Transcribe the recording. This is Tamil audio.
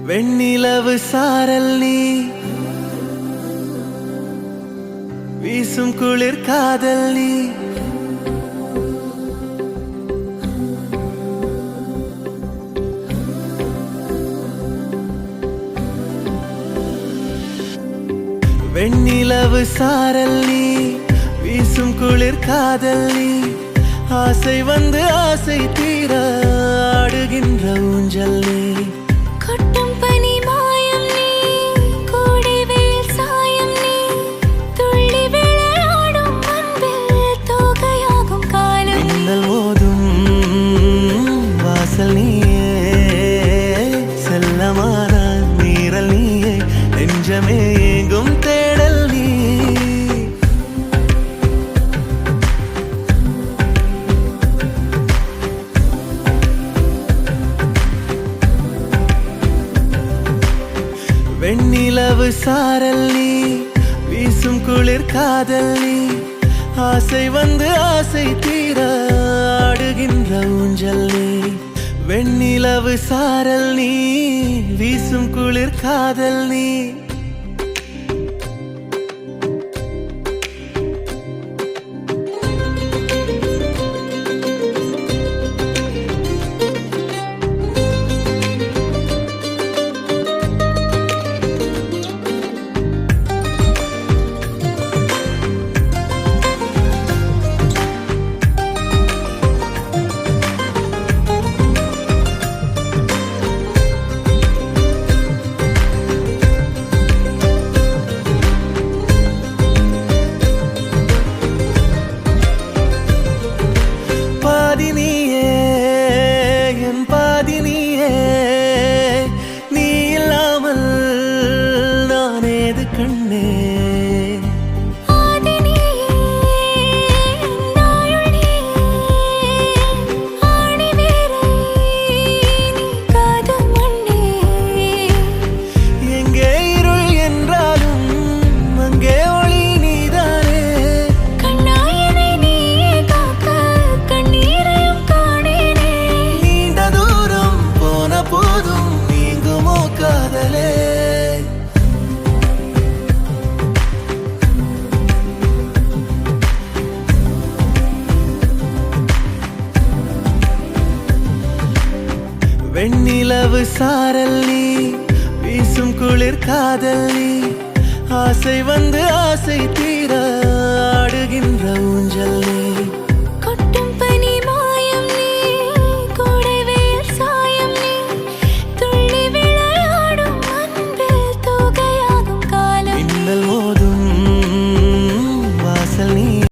வெண்ணிலவு சாரல் நீ வீசும் குளிர் காதல் நீ வெண்ணிலவு சாரல் நீ வீசும் குளிர் காதல் நீ ஆசை வந்து ஆசை தீர ஆடுகின்ற ஊஞ்சல் நீ கொட்டும் பனி மாயம் நீ கோடை வெயில் சாயம் நீ துள்ளி விளையாடும் அன்பில் தோகையாகும் காலம் மின்னல் மோதும் வாசல் நீயே செல்லமான நீரல் நீயே நெஞ்சமே எங்கும் தேடல் நீ வெண்ணிலவு சாரல் நீ வீசும் குளிர் காதல் நீ ஆசை வந்து ஆசை தீர ஆடுகின்ற ஊஞ்சல் நீ வெண்ணிலவு சாரல் நீ வீசும் குளிர் காதல் நீ வெண்ணிலவு சாரல் நீ வீசும் குளிர் காதல் நீ ஆசை வந்து ஆசை தீர ஆடுகின்ற ஊஞ்சல் நீ